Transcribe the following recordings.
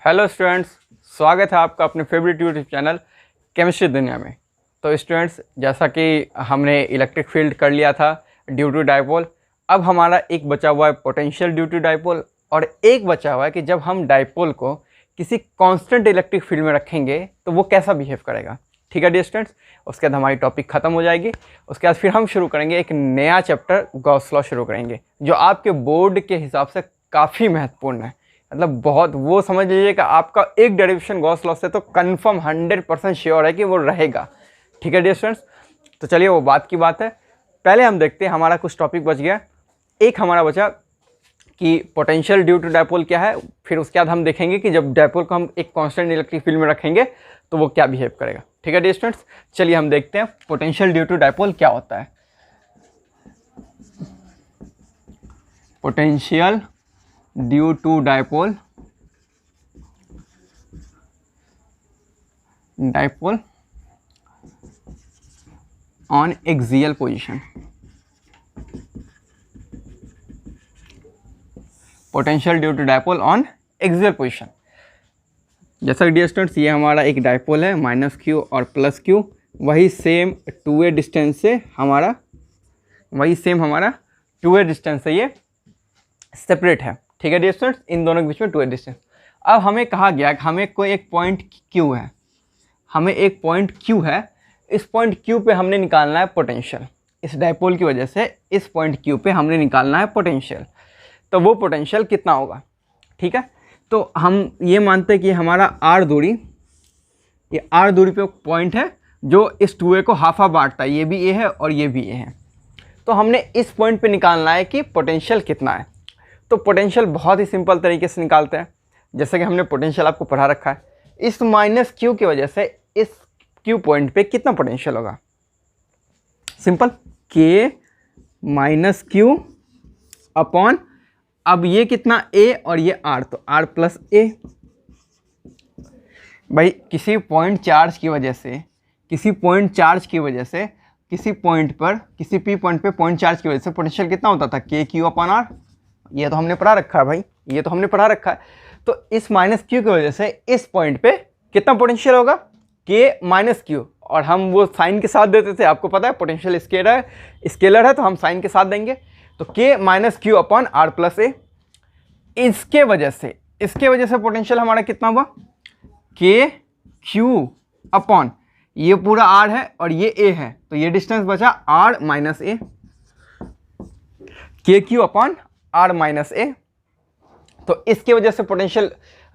Hello students, स्वागत है आपका अपने फेवरेट यूट्यूब चैनल केमिस्ट्री दुनिया में। तो स्टूडेंट्स, जैसा कि हमने इलेक्ट्रिक फील्ड कर लिया था ड्यू टू डायपोल, अब हमारा एक बचा हुआ है पोटेंशियल ड्यू टू डायपोल, और एक बचा हुआ है कि जब हम डायपोल को किसी कांस्टेंट इलेक्ट्रिक फील्ड में रखेंगे तो वो कैसा बिहेव करेगा। ठीक है डियर स्टूडेंट्स, उसके बाद हमारी टॉपिक ख़त्म हो जाएगी। उसके बाद फिर हम शुरू करेंगे एक नया चैप्टर, गॉस लॉ शुरू करेंगे, जो आपके बोर्ड के हिसाब से काफ़ी महत्वपूर्ण है। मतलब बहुत, वो समझ लीजिए कि आपका एक डेरिवेशन गॉस लॉ से तो कंफर्म 100% श्योर है कि वो रहेगा। ठीक है डियर स्टूडेंट्स, तो चलिए वो बात की बात है। पहले हम देखते हैं, हमारा कुछ टॉपिक बच गया। एक हमारा बचा कि पोटेंशियल ड्यू टू डायपोल क्या है, फिर उसके बाद हम देखेंगे कि जब डायपोल को हम एक कांस्टेंट इलेक्ट्रिक फील्ड में रखेंगे तो वो क्या बिहेव करेगा। ठीक है डियर स्टूडेंट्स, चलिए हम देखते हैं पोटेंशियल ड्यू टू डायपोल क्या होता है। Potential due to dipole on axial position. Potential due to dipole on axial position. जैसा कि डियर स्टूडेंट्स, ये हमारा एक डायपोल है -q और +q, वही सेम 2a डिस्टेंस से हमारा ये सेपरेट है। ठीक है डियर स्टूडेंट्स, इन दोनों के बीच में 2a डिस्टेंस। अब हमें कहा गया कि हमें कोई एक पॉइंट q है, इस पॉइंट q पे हमने निकालना है पोटेंशियल। इस डायपोल की वजह से इस पॉइंट q पे हमने निकालना है पोटेंशियल। तो वो पोटेंशियल कितना होगा। ठीक है, तो हम ये मानते हैं कि हमारा r दूरी पे पॉइंट है जो इस 2a को हाफ बांटता है, ये भी a है और ये भी a है। तो हमने इस पॉइंट पे निकालना है कि पोटेंशियल कितना है। तो पोटेंशियल बहुत ही सिंपल तरीके से निकालते हैं, जैसे कि हमने पोटेंशियल आपको पढ़ा रखा है। इस -q की वजह से इस q पॉइंट पे कितना पोटेंशियल होगा। सिंपल, k - q अपॉन, अब ये कितना a और ये r, तो r + a। भाई किसी पॉइंट चार्ज की वजह से किसी पॉइंट पर, किसी p पॉइंट पे पॉइंट चार्ज की वजह से पोटेंशियल कितना होता था, k/q/r। ये तो हमने पढ़ा रखा है भाई, तो इस -q की वजह से इस पॉइंट पे कितना पोटेंशियल होगा, k - q। और हम वो साइन के साथ देते थे, आपको पता है पोटेंशियल स्केलर है तो हम साइन के साथ देंगे। तो k - q/r + a। इसके वजह से पोटेंशियल हमारा कितना हुआ, k q अपॉन, ये पूरा r है और ये a है, तो ये डिस्टेंस बचा r - a, k q upon r - a। तो इसके वजह से पोटेंशियल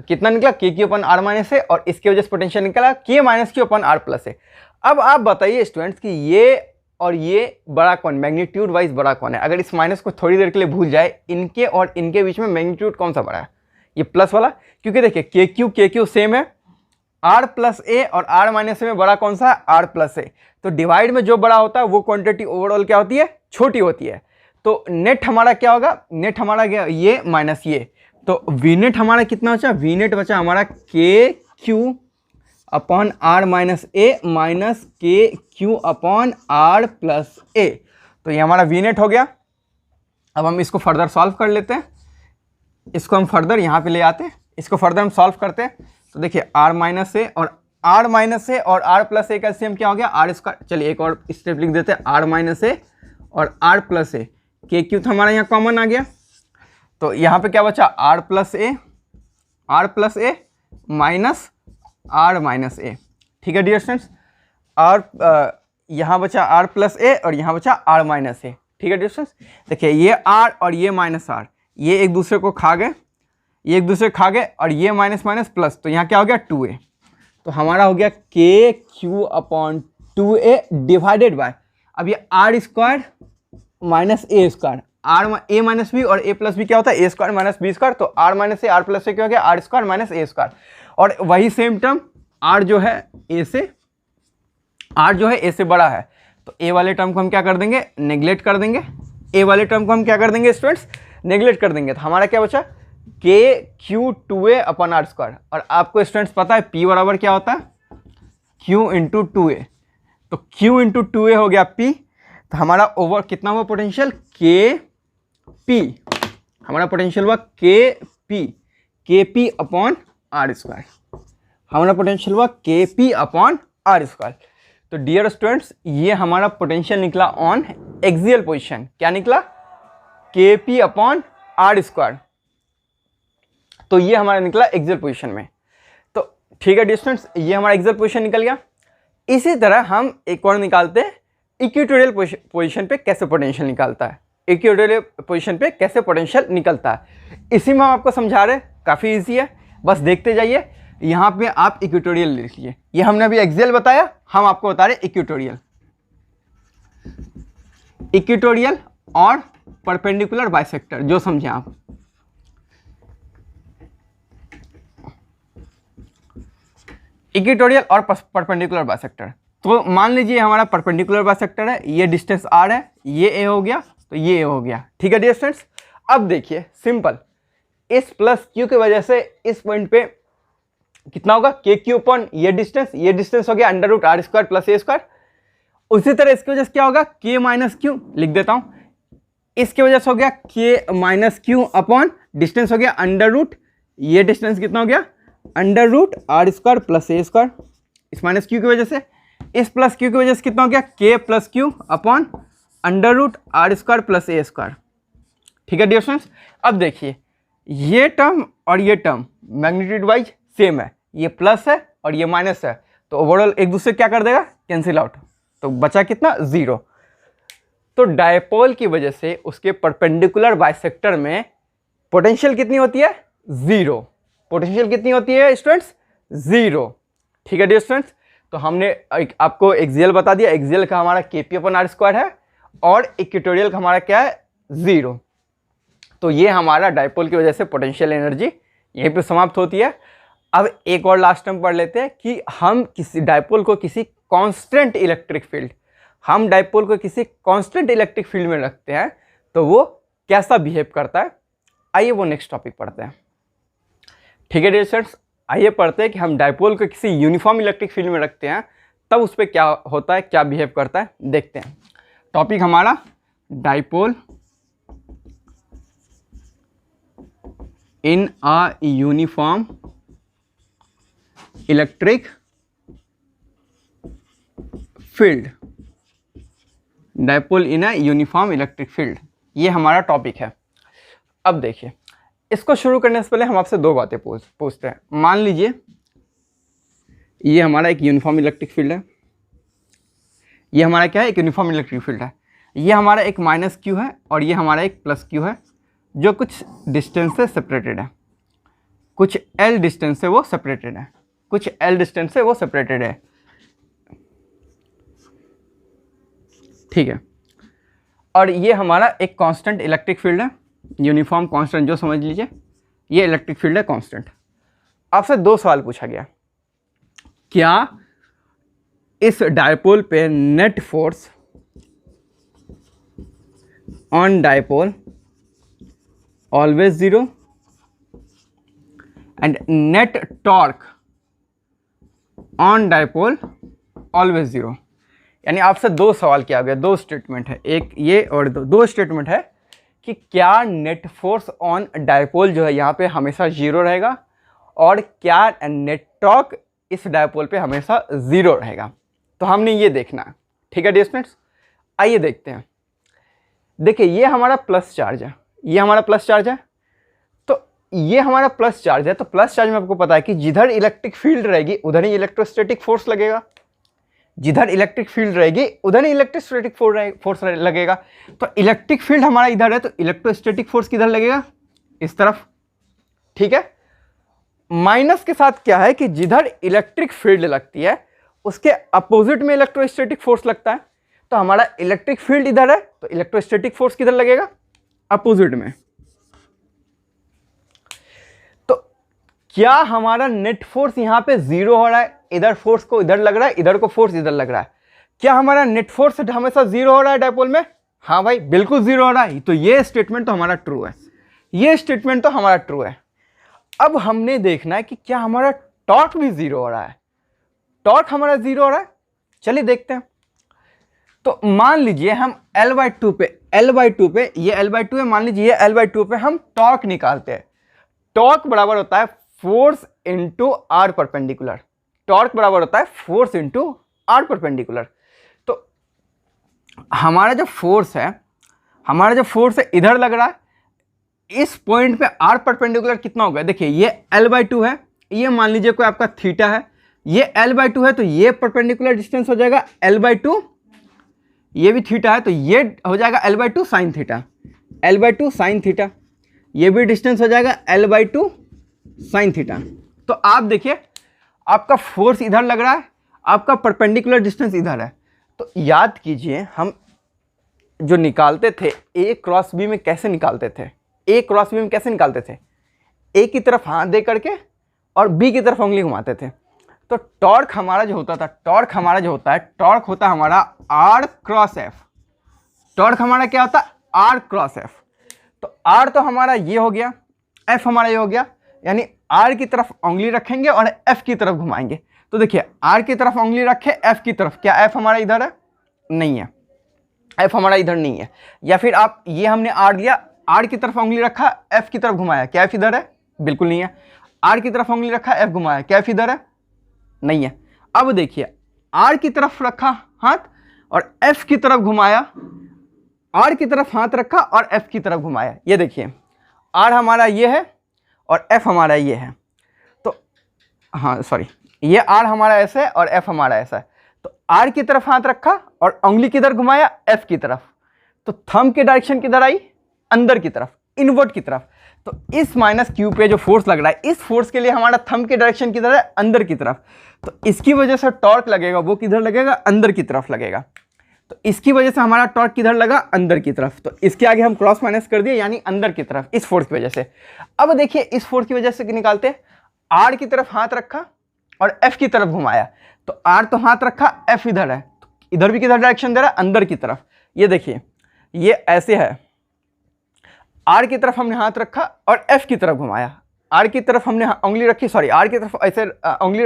कितना निकला, k q upon r - a, और इसके वजह से पोटेंशियल निकला k - q upon r + a। अब आप बताइए स्टूडेंट्स कि ये और ये बड़ा कौन, मैग्नीट्यूड वाइज बड़ा कौन है। अगर इस माइनस को थोड़ी देर के लिए भूल जाए, इनके और इनके बीच में मैग्नीट्यूड कौन सा बड़ा है, ये प्लस वाला। क्योंकि देखिए k q सेम है, r + a और r - a में बड़ा कौन सा है, r + a। तो डिवाइड में जो बड़ा होता है वो क्वांटिटी ओवरऑल क्या होती है, छोटी होती है। तो नेट हमारा क्या होगा, नेट हमारा क्या, ये माइनस ये, तो वी नेट हमारा कितना बचा, वी नेट बचा हमारा k q upon r - a minus k q upon r + a। तो ये हमारा वी नेट हो गया। अब हम इसको फर्दर सॉल्व कर लेते हैं, इसको हम फर्दर यहाँ पे ले आते हैं, इसको फर्दर हम सॉल्व करते हैं। तो देखिए r - a और r + a का एलसीएम क्या हो गया, r²। चलिए एक और स्टेप लिख देते हैं, r - a और r + a, k q तो हमारा यहाँ कॉमन आ गया। तो यहाँ पे क्या बचा, r + a minus r - a। ठीक है डियर स्टूडेंट्स, यहाँ बचा r + a और यहाँ बचा r - a। ठीक है डियर स्टूडेंट्स, देखिए ये r और ये -r, ये एक दूसरे को खा गए, और ये माइनस प्लस, तो यहाँ क्या हो गया 2a। तो हमारा हो गया k q upon 2a divided by, अब ये r² - a², a - b और a + b क्या होता है, a² - b²। तो r - a r + a क्या हो गया, r² - a²। और वही सेम टर्म r जो है a से बड़ा है, तो a वाले टर्म को हम क्या कर देंगे, नेग्लेक्ट कर देंगे। स्टूडेंट्स नेग्लेक्ट कर देंगे। तो हमारा क्या बचा, k q 2a upon r²। और आपको स्टूडेंट्स पता है p बराबर क्या होता है, q × 2a। तो q × 2a हो गया p। तो हमारा ओवर कितना हुआ पोटेंशियल, k p, हमारा पोटेंशियल हुआ के पी अपॉन आर स्क्वायर, हमारा पोटेंशियल हुआ के पी अपॉन आर स्क्वायर। तो डियर स्टूडेंट्स ये हमारा पोटेंशियल निकला ऑन एक्सियल पोजीशन, क्या निकला, के पी अपॉन आर स्क्वायर। तो ये हमारा निकला एक्सियल पोजीशन में। तो ठीक है डियर स्टूडेंट्स, ये हमारा एक्सियल पोजीशन निकल गया। इसी तरह हम एक और निकालते हैं इक्वेटोरियल पोजीशन पे कैसे पोटेंशियल निकालता है, इक्वेटोरियल पोजीशन पे कैसे पोटेंशियल निकलता है, इसी में हम आपको समझा रहे हैं। काफ़ी इजी है, बस देखते जाइए। यहाँ पे आप इक्वेटोरियल लिख लिए, ये हमने अभी एक्सियल बताया, हम आपको बता रहे इक्वेटोरियल, इक्वेटोरियल और परपेंडिकुलर बाइसेक्टर, जो समझे आप। इक्वेटोरियल और परपेंडिकुलर बाइसेक्टर, तो मान लीजिए हमारा परपेंडिकुलर बाइसेक्टर है, ये डिस्टेंस आर है, ये ए हो गया, तो ये ए हो गया। ठीक है डियर स्टूडेंट्स, अब देखिए सिंपल, इस प्लस क्यू की वजह से इस पॉइंट पे कितना होगा, के क्यू अपॉन ये डिस्टेंस हो गया under root r square plus a square. उसी तरह इसकी वजह से क्या होगा, के माइनस क्यू लिख देता हूं, इसकी वजह से हो गया के माइनस क्यू अपॉन डिस्टेंस हो गया अंडर रूट, ये डिस्टेंस कितना हो गया, under root r square plus a square. इस माइनस क्यू की वजह से, इस प्लस क्यू की वजह से कितना हो गया, k plus q upon under root r square plus a square. ठीक है डियर स्टूडेंट्स, अब देखिए ये टर्म और ये टर्म मैग्नीट्यूड वाइज सेम है, ये प्लस है और ये माइनस है, तो ओवरऑल एक दूसरे क्या कर देगा, कैंसिल आउट, तो बचा कितना, 0। तो डायपोल की वजह से उसके परपेंडिकुलर बाइसेक्टर में पोटेंशियल कितनी होती है, 0। पोटेंशियल कितनी होती है स्टूडेंट्स, 0। ठीक है डियर स्टूडेंट्स, तो हमने आपको एक्सियल बता दिया, एक्सियल का हमारा के पी अपॉन आर स्क्वायर है और इक्वेटोरियल का हमारा क्या है, 0। तो ये हमारा डायपोल की वजह से पोटेंशियल एनर्जी यहीं पे समाप्त होती है। अब एक और लास्ट टर्म पढ़ लेते हैं कि हम किसी डायपोल को किसी कांस्टेंट इलेक्ट्रिक फील्ड, हम डायपोल को किसी कांस्टेंट इलेक्ट्रिक फील्ड में रखते हैं तो वो कैसा बिहेव करता है। आइए वो नेक्स्ट टॉपिक पढ़ते हैं। ठीक है डियर स्टूडेंट्स, आइए पढ़ते हैं कि हम डायपोल को किसी यूनिफॉर्म इलेक्ट्रिक फील्ड में रखते हैं तब उस पर क्या होता है, क्या बिहेव करता है, देखते हैं। टॉपिक हमारा dipole in a uniform electric field, dipole in a uniform electric field, ये हमारा टॉपिक है। अब देखिए, इसको शुरू करने से पहले हम आपसे दो बातें पूछते हैं। मान लीजिए ये हमारा एक यूनिफॉर्म इलेक्ट्रिक फील्ड है, ये हमारा क्या है, एक यूनिफॉर्म इलेक्ट्रिक फील्ड है। ये हमारा एक माइनस क्यू है और ये हमारा एक प्लस क्यू है, जो कुछ डिस्टेंस से सेपरेटेड है, कुछ एल डिस्टेंस से वो सेपरेटेड है, कुछ एल डिस्टेंस से वो सेपरेटेड है। ठीक है, और ये हमारा एक कांस्टेंट इलेक्ट्रिक फील्ड है, यूनिफॉर्म कांस्टेंट जो समझ लीजिए, ये इलेक्ट्रिक फील्ड है कांस्टेंट। आपसे दो सवाल पूछा गया, क्या इस डायपोल पे net force on dipole always 0 and net torque on dipole always 0। यानी आपसे दो सवाल किया गया, दो स्टेटमेंट है, एक ये और दो स्टेटमेंट है कि क्या नेट फोर्स ऑन डायपोल जो है यहाँ पे हमेशा 0 रहेगा और क्या नेट टॉर्क इस डायपोल पे हमेशा 0 रहेगा। तो हमने ये देखना है। ठीक है डियर स्टूडेंट्स, आइए देखते हैं। देखिए ये हमारा प्लस चार्ज है, ये हमारा प्लस चार्ज है, तो ये हमारा प्लस चार्ज है। तो प्लस चार्ज में आपको पता है कि जिधर इलेक्ट्रिक फील्ड रहेगी उधर ही इलेक्ट्रोस्टैटिक फोर्स लगेगा, जिधर इलेक्ट्रिक फील्ड रहेगी उधर ही इलेक्ट्रोस्टैटिक फोर्स लगेगा। तो इलेक्ट्रिक फील्ड हमारा इधर है तो इलेक्ट्रोस्टैटिक फोर्स किधर लगेगा, इस तरफ। ठीक है, माइनस के साथ क्या है कि जिधर इलेक्ट्रिक फील्ड लगती है उसके अपोजिट में इलेक्ट्रोस्टैटिक फोर्स लगता है। तो हमारा इलेक्ट्रिक फील्ड इधर है तो इलेक्ट्रोस्टैटिक फोर्स किधर लगेगा, अपोजिट में। तो क्या हमारा नेट फोर्स यहां पे 0 हो रहा है, इधर फोर्स को इधर लग रहा है, इधर को फोर्स इधर लग रहा है, क्या हमारा नेट फोर्स हमेशा 0 हो रहा है डायपोल में? हाँ भाई बिल्कुल 0 हो रहा है। तो ये स्टेटमेंट तो हमारा ट्रू है, ये स्टेटमेंट तो हमारा ट्रू है। अब हमने देखना है कि क्या हमारा टॉर्क भी 0 हो रहा है, टॉर्क हमारा 0 हो रहा है। चलिए देखते हैं। तो मान लीजिए हम L/2 पे, L/2 पे, ये L/2 है, मान लीजिए ये L/2 पे हम टॉर्क निकालते हैं। टॉर्क बराबर होता है force into r perpendicular. Torque बराबर होता है फोर्स इंटू आर परपेंडिकुलर। तो हमारा जो फोर्स है इधर लग रहा है, इस पॉइंट पे आर परपेंडिकुलर कितना होगा, देखिए ये L/2 है, ये मान लीजिए कोई आपका थीटा है, ये L/2 है, तो ये परपेंडिकुलर डिस्टेंस हो जाएगा L/2, ये भी थीटा है तो ये हो जाएगा L/2 sine theta, L/2 sine theta, ये भी डिस्टेंस हो जाएगा L/2 साइन थीटा। तो आप देखिए आपका फोर्स इधर लग रहा है, आपका परपेंडिकुलर डिस्टेंस इधर है। तो याद कीजिए हम जो निकालते थे A क्रॉस B में कैसे निकालते थे, A क्रॉस B में कैसे निकालते थे, A की तरफ हाथ दे करके और B की तरफ उंगली घुमाते थे। तो टॉर्क हमारा जो होता है टॉर्क होता है हमारा R क्रॉस F। टॉर्क हमारा क्या होता है R क्रॉस F। तो R तो हमारा ये हो गया, F हमारा ये हो गया, यानी R की तरफ उंगली रखेंगे और F की तरफ घुमाएंगे। तो देखिए R की तरफ उंगली रखे F की तरफ, क्या F हमारा इधर है, नहीं है, F हमारा इधर नहीं है। या फिर आप ये हमने R लिया, R की तरफ उंगली रखा F की तरफ घुमाया, क्या F इधर है, बिल्कुल नहीं है। R की तरफ उंगली रखा F घुमाया, क्या F इधर है, नहीं है। अब देखिए R की तरफ रखा हाथ और F की तरफ घुमाया, R की तरफ हाथ रखा और F की तरफ घुमाया, ये देखिए R हमारा ये है और F हमारा ये है। तो हाँ सॉरी, ये R हमारा ऐसा है और F हमारा ऐसा है। तो R की तरफ हाथ रखा और उंगली किधर घुमाया, F की तरफ। तो थंब की डायरेक्शन किधर आई, अंदर की तरफ, इनवर्ट की तरफ। तो इस माइनस क्यू पे जो फोर्स लग रहा है, इस फोर्स के लिए हमारा थंब की डायरेक्शन किधर है, अंदर की तरफ। तो इसकी वजह से टॉर्क लगेगा वो किधर लगेगा, अंदर की तरफ लगेगा। तो इसकी वजह से हमारा टॉर्क किधर लगा, अंदर की तरफ। तो इसके आगे हम क्रॉस माइनस कर दिए, यानी अंदर की तरफ, इस फोर्स की वजह से। अब देखिए इस फोर्स की वजह से निकालते, R की तरफ हाथ रखा और F की तरफ घुमाया। तो R तो हाथ रखा, F इधर है, तो इधर भी किधर डायरेक्शन दे रहा है, अंदर की तरफ। ये देखिए ये ऐसे है, R की तरफ हमने हाथ रखा और F की तरफ घुमाया, R की तरफ हमने उंगली रखी, सॉरी R की तरफ ऐसे उंगली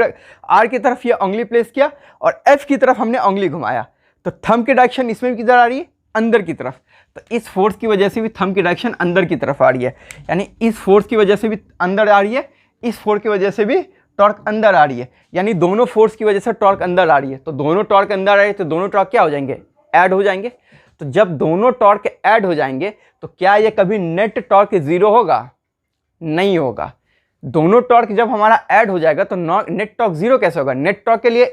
R की तरफ ये उंगली प्लेस किया और F की तरफ हमने उंगली घुमाया। तो थंब की डायरेक्शन इसमें भी किधर आ रही है, अंदर की तरफ। तो इस फोर्स की वजह से भी थंब की डायरेक्शन अंदर की तरफ आ रही है, यानी इस फोर्स की वजह से भी अंदर आ रही है, इस फोर्स की वजह से भी टॉर्क अंदर आ रही है, यानी दोनों फोर्स की वजह से टॉर्क अंदर आ रही है। तो दोनों टॉर्क अंदर आ रही है, तो दोनों टॉर्क क्या हो जाएंगे, ऐड हो जाएंगे। तो जब दोनों टॉर्क ऐड हो जाएंगे तो क्या ये कभी नेट टॉर्क जीरो होगा, नहीं होगा। दोनों टॉर्क जब हमारा ऐड हो जाएगा तो नेट टॉर्क जीरो कैसे होगा। नेट टॉर्क के लिए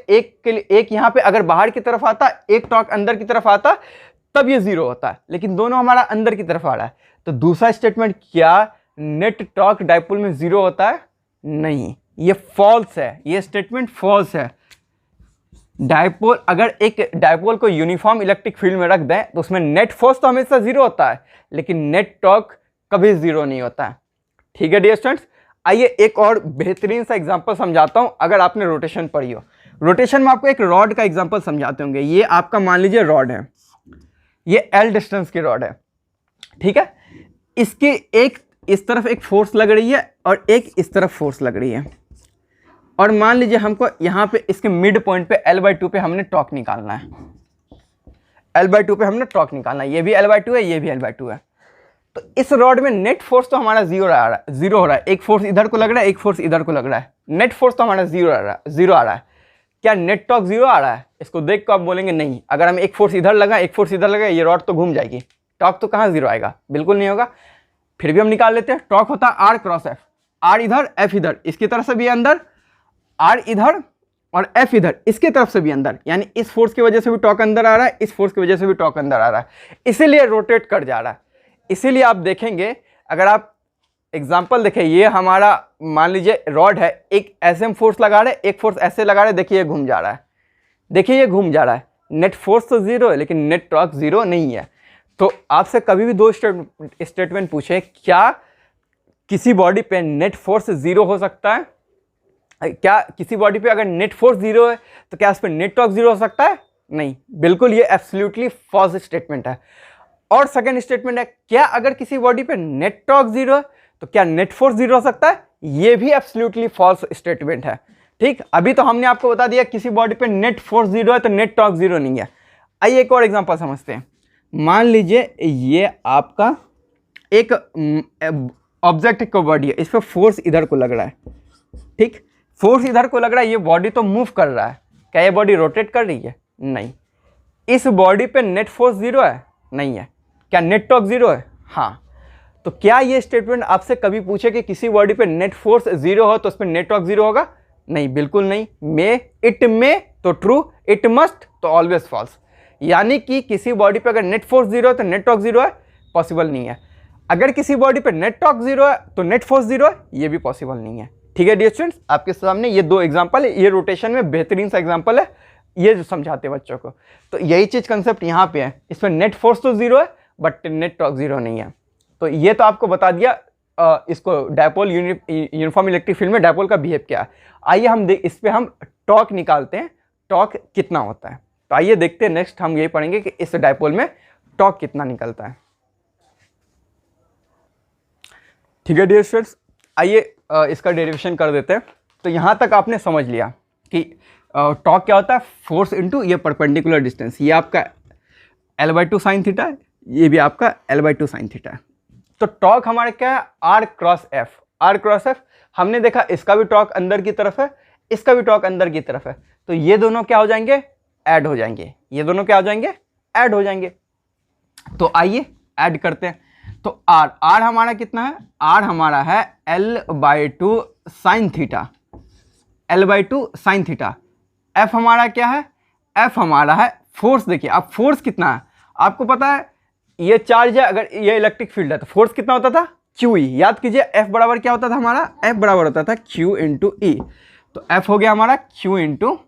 एक यहाँ पे अगर बाहर की तरफ आता, एक टॉर्क अंदर की तरफ आता, तब ये जीरो होता है, लेकिन दोनों हमारा अंदर की तरफ आ रहा है। तो दूसरा स्टेटमेंट, क्या नेट टॉर्क डाइपोल में जीरो होता है, नहीं, ये फॉल्स है, ये स्टेटमेंट फॉल्स है। डाइपोल, अगर एक डाइपोल को यूनिफॉर्म इलेक्ट्रिक फील्ड में रख दें तो उसमें नेट फोर्स तो हमेशा जीरो होता है, लेकिन नेट टॉर्क कभी जीरो नहीं होता है। ठीक है डियर स्टूडेंट्स, आइए एक और बेहतरीन सा एग्जांपल समझाता हूं। अगर आपने रोटेशन पढ़ी हो, रोटेशन में आपको एक रॉड का एग्जांपल समझाते होंगे। ये आपका मान लीजिए रॉड है, ये L डिस्टेंस की रॉड है, ठीक है। इसकी एक इस तरफ एक फोर्स लग रही है और एक इस तरफ फोर्स लग रही है, और मान लीजिए हमको यहाँ पे इसके मिड पॉइंट पे L/2 पे हमने टॉर्क निकालना है, L/2 पे हमने टॉर्क निकालना है। ये भी L/2 है, ये भी L/2 है। तो इस रॉड में नेट फोर्स तो हमारा जीरो हो रहा है, एक फोर्स इधर को लग रहा है, एक फोर्स इधर को लग रहा है, नेट फोर्स तो हमारा जीरो आ रहा है। क्या नेट टॉर्क जीरो आ रहा है, इसको देख कर आप बोलेंगे नहीं। अगर हम एक फोर्स इधर लगा, एक फोर्स इधर लगा, ये रॉड तो घूम जाएगी, टॉर्क तो कहाँ जीरो आएगा, बिल्कुल नहीं होगा। फिर भी हम निकाल लेते हैं, टॉर्क होता है R क्रॉस F, R इधर F इधर, इसकी तरफ से भी अंदर, R इधर और F इधर, इसके तरफ से भी अंदर, यानी इस फोर्स की वजह से भी टॉर्क अंदर आ रहा है, इस फोर्स की वजह से भी टॉर्क अंदर आ रहा है, इसीलिए रोटेट कर जा रहा है। इसीलिए आप देखेंगे, अगर आप एग्जाम्पल देखें, ये हमारा मान लीजिए रॉड है, एक ऐसे हम फोर्स लगा रहे हैं, एक फोर्स ऐसे लगा रहे हैं, देखिए ये घूम जा रहा है, देखिए ये घूम जा रहा है। नेट फोर्स तो जीरो है, लेकिन नेट टॉर्क जीरो नहीं है। तो आपसे कभी भी दो स्टेटमेंट पूछे, क्या किसी बॉडी पे नेट फोर्स जीरो हो सकता है, क्या किसी बॉडी पे अगर नेट फोर्स जीरो है तो क्या उस पर नेट टॉर्क जीरो हो सकता है, नहीं, बिल्कुल ये एब्सोल्युटली फॉल्स स्टेटमेंट है। और सेकंड स्टेटमेंट है, क्या अगर किसी बॉडी पे नेट टॉर्क जीरो है तो क्या नेट फोर्स जीरो हो सकता है, ये भी एब्सोल्युटली फॉल्स स्टेटमेंट है। ठीक, अभी तो हमने आपको बता दिया किसी बॉडी पे नेट फोर्स जीरो है तो नेट टॉर्क जीरो नहीं है। आइए एक और एग्जांपल समझते हैं। मान लीजिए ये आपका एक ऑब्जेक्ट का बॉडी है, इस पर फोर्स इधर को लग रहा है, ठीक, फोर्स इधर को लग रहा है, ये बॉडी तो मूव कर रहा है, क्या ये बॉडी रोटेट कर रही है? नहीं। इस बॉडी पे नेट फोर्स 0 है? नहीं है। क्या नेट टॉर्क 0 है? हाँ। तो क्या ये स्टेटमेंट आपसे कभी पूछे कि किसी बॉडी पे नेट फोर्स 0 हो तो उस पर नेट टॉर्क 0 होगा? नहीं, बिल्कुल नहीं। इट मे तो ट्रू, इट मस्ट तो ऑलवेज फॉल्स। यानी कि किसी बॉडी पे अगर नेट फोर्स 0 है तो नेट टॉर्क 0 है? पॉसिबल नहीं है। अगर किसी बॉडी पे नेट टॉर्क 0 है तो नेट फोर्स 0 है? ये भी पॉसिबल नहीं है। ठीक है डियर स्टूडेंट्स, आपके सामने ये 2 एग्जांपल है, ये रोटेशन में बेहतरीन सा एग्जांपल है, ये जो समझाते हैं बच्चों को। तो यही चीज कंसेप्ट यहाँ पे है, इसमें नेट फोर्स तो 0 है बट नेट टॉर्क 0 नहीं है। तो ये तो आपको बता दिया इसको डायपोल यूनिफॉर्म इलेक्ट्रिक फील्ड में डायपोल का बिहेव क्या है। आइए हम इस पे हम टॉर्क निकालते हैं, टॉर्क कितना होता है। तो आइए देखते हैं, नेक्स्ट हम यही पढ़ेंगे कि इस डायपोल में टॉर्क कितना निकलता है। ठीक है डियर स्टूडेंट्स, आइए इसका डेरिवेशन कर देते हैं। तो यहाँ तक आपने समझ लिया कि टॉर्क क्या होता है, फोर्स इनटू ये परपेंडिकुलर डिस्टेंस, ये आपका L/2 साइन थीटा है, ये भी आपका L/2 साइन थीटा है। तो टॉर्क हमारे क्या है, R cross F। R cross F हमने देखा, इसका भी टॉर्क अंदर की तरफ है, इसका भी टॉर्क अंदर की तरफ है, तो ये दोनों क्या हो जाएंगे, ऐड हो जाएंगे। ये दोनों क्या हो जाएंगे, ऐड हो जाएंगे। तो आइए ऐड करते हैं। तो R हमारा कितना है, R हमारा है L/2 sine theta, L/2 sine theta. F हमारा क्या है, F हमारा है फोर्स। देखिए अब फोर्स कितना है आपको पता है, ये चार्ज है, अगर ये इलेक्ट्रिक फील्ड है तो फोर्स कितना होता था, QE। याद कीजिए F बराबर क्या होता था हमारा, F बराबर होता था Q इंटू E। तो F हो गया हमारा Q इंटू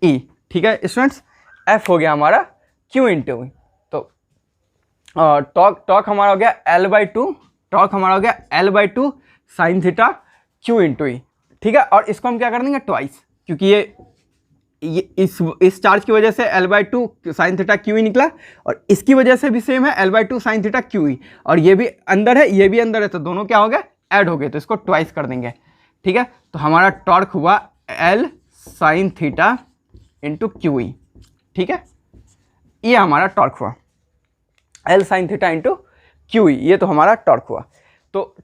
E। ठीक है स्टूडेंट्स, F हो गया हमारा Q इंटू E। तो टॉर्क हमारा हो गया L/2, टॉर्क हमारा हो गया L/2 sine theta Q into E। ठीक है, और इसको हम क्या कर देंगे ट्वाइस, क्योंकि ये इस चार्ज की वजह से L/2 साइन थीटा QE निकला, और इसकी वजह से भी सेम है L/2 साइन थीटा QE, और ये भी अंदर है ये भी अंदर है, तो दोनों क्या हो गए, ऐड हो गए, तो इसको ट्वाइस कर देंगे। ठीक है, तो हमारा टॉर्क हुआ L sine theta into QE। ठीक है, ये हमारा टॉर्क हुआ L sine theta into QE, ये तो हमारा टॉर्क हुआ। तो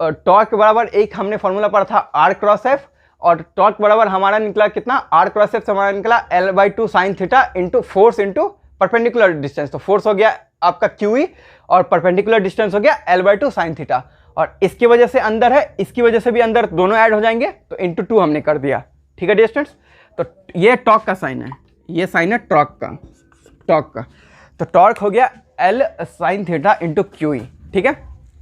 टॉर्क बराबर एक हमने फॉर्मूला पढ़ा था R क्रॉस F, और टॉर्क बराबर हमारा निकला कितना, R क्रॉस F से हमारा निकला L/2 sine theta into force into perpendicular distance. तो फोर्स हो गया आपका QE और परपेंडिकुलर डिस्टेंस हो गया L/2 साइन थीटा, और इसकी वजह से अंदर है, इसकी वजह से भी अंदर, दोनों ऐड हो जाएंगे, तो इंटू 2 हमने कर दिया। ठीक है डियर स्टूडेंट्स, तो ये टॉर्क का साइन है, ये साइन है टॉर्क का। तो टॉर्क हो गया L sine theta into QE। ठीक है,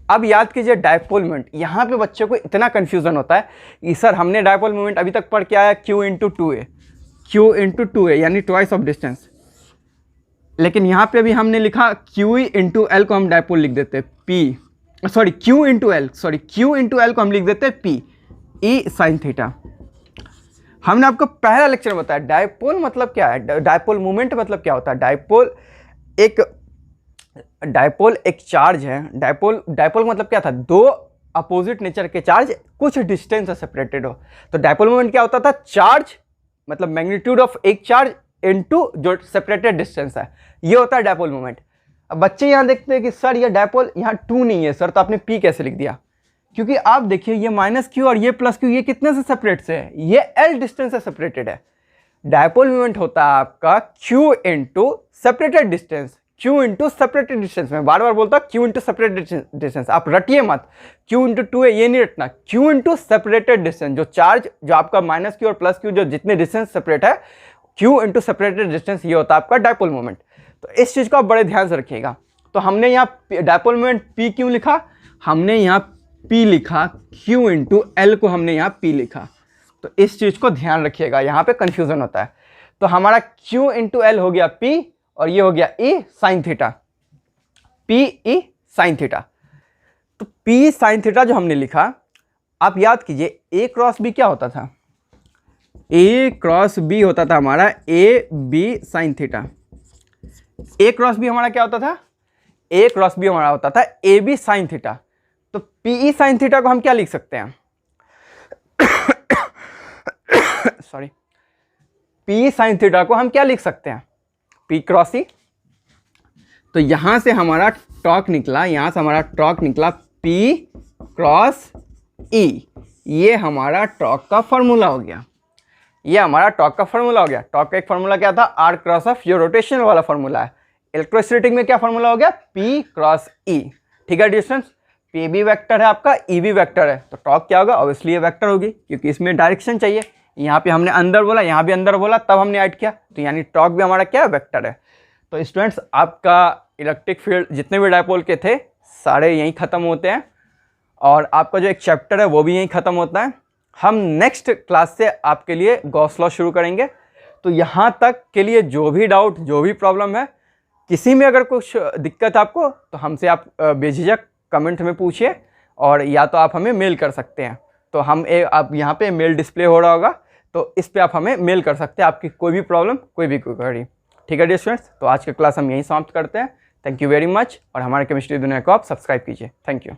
अब याद कीजिए डायपोल मोमेंट। यहाँ पे बच्चों को इतना कन्फ्यूजन होता है कि सर हमने डायपोल मोमेंट अभी तक पढ़ के आया Q into 2A, Q into 2A यानी ट्वाइस ऑफ डिस्टेंस, लेकिन यहाँ पे भी हमने लिखा QE इंटू L को हम डायपोल लिख देते हैं Q इंटू L को हम लिख देते हैं P E साइन थीटा। हमने आपको पहला लेक्चर में बताया डायपोल मतलब क्या है, डायपोल मोमेंट मतलब क्या होता है। डायपोल एक चार्ज है। डायपोल का मतलब क्या था, दो अपोजिट नेचर के चार्ज कुछ डिस्टेंस से सेपरेटेड हो। तो डायपोल मोमेंट क्या होता था, चार्ज मतलब मैग्नीट्यूड ऑफ एक चार्ज इनटू जो सेपरेटेड डिस्टेंस है, ये होता है डायपोल मोमेंट। अब बच्चे यहाँ देखते हैं कि सर ये डायपोल यहाँ 2 नहीं है सर, तो आपने P कैसे लिख दिया, क्योंकि आप देखिए ये -Q और ये +Q ये कितने से सेपरेट से है, ये L डिस्टेंस से सेपरेटेड है। डायपोल मोमेंट होता है आपका Q into separated distance, Q into separated distance. मैं बार बार बोलता हूँ Q इंटू सेपरेटेड डिस्टेंस, आप रटिए मत, Q इंटू 2 ये नहीं रटना, Q इंटू सेपरेटेड डिस्टेंस। जो चार्ज जो आपका -Q और +Q जो जितने डिस्टेंस सेपरेट है, Q इंटू सेपरेटेड डिस्टेंस, ये होता है आपका डायपोल मोमेंट। तो इस चीज़ को आप बड़े ध्यान से रखिएगा। तो हमने यहाँ डायपोल मोमेंट P क्यों लिखा, हमने यहाँ P लिखा, Q इंटू L को हमने यहाँ P लिखा। तो इस चीज़ को ध्यान रखिएगा, यहाँ पे कन्फ्यूजन होता है। तो हमारा Q इंटू L हो गया P, और ये हो गया E sine theta, P E sine theta. तो P साइन थीटा जो हमने लिखा, आप याद कीजिए A क्रॉस B क्या होता था, A क्रॉस B होता था हमारा A B sine theta. A cross B हमारा क्या होता था, A क्रॉस B हमारा होता था A B साइन थीटा। तो PE साइन थीटा को हम क्या लिख सकते हैं सॉरी, PE साइन थीटा को हम क्या लिख सकते हैं, P क्रॉस E। तो यहां से हमारा टॉर्क निकला, यहां से हमारा टॉर्क निकला P क्रॉस E, ये हमारा टॉर्क का फार्मूला हो गया, ये हमारा टॉर्क का फार्मूला हो गया। टॉर्क का एक फार्मूला क्या था, आर क्रॉस ऑफ, ये रोटेशन वाला फार्मूला है। इलेक्ट्रोस्टैटिक में क्या फार्मूला हो गया, पी क्रॉस ई। ठीक है डिस्टेंस, पी भी वेक्टर है आपका, ई भी वेक्टर है, तो टॉर्क क्या होगा, ऑब्वियसली ये वेक्टर होगी क्योंकि इसमें डायरेक्शन चाहिए। यहाँ पे हमने अंदर बोला, यहाँ भी अंदर बोला, तब हमने ऐड किया, तो यानी टॉर्क भी हमारा क्या है, वेक्टर है। तो स्टूडेंट्स आपका इलेक्ट्रिक फील्ड जितने भी डायपोल के थे सारे यहीं ख़त्म होते हैं, और आपका जो एक चैप्टर है वो भी यहीं ख़त्म होता है। हम नेक्स्ट क्लास से आपके लिए गॉस लॉ शुरू करेंगे। तो यहाँ तक के लिए जो भी डाउट, जो भी प्रॉब्लम है, किसी में अगर कुछ दिक्कत आपको, तो हमसे आप बेझिझक कमेंट में पूछिए, और या तो आप हमें मेल कर सकते हैं। तो आप यहाँ पे मेल डिस्प्ले हो रहा होगा, तो इस पे आप हमें मेल कर सकते हैं आपकी कोई भी प्रॉब्लम, कोई भी क्वेरी। ठीक है डियर स्टूडेंट्स, तो आज का क्लास हम यहीं समाप्त करते हैं। थैंक यू वेरी मच, और हमारे केमिस्ट्री दुनिया को आप सब्सक्राइब कीजिए। Thank you.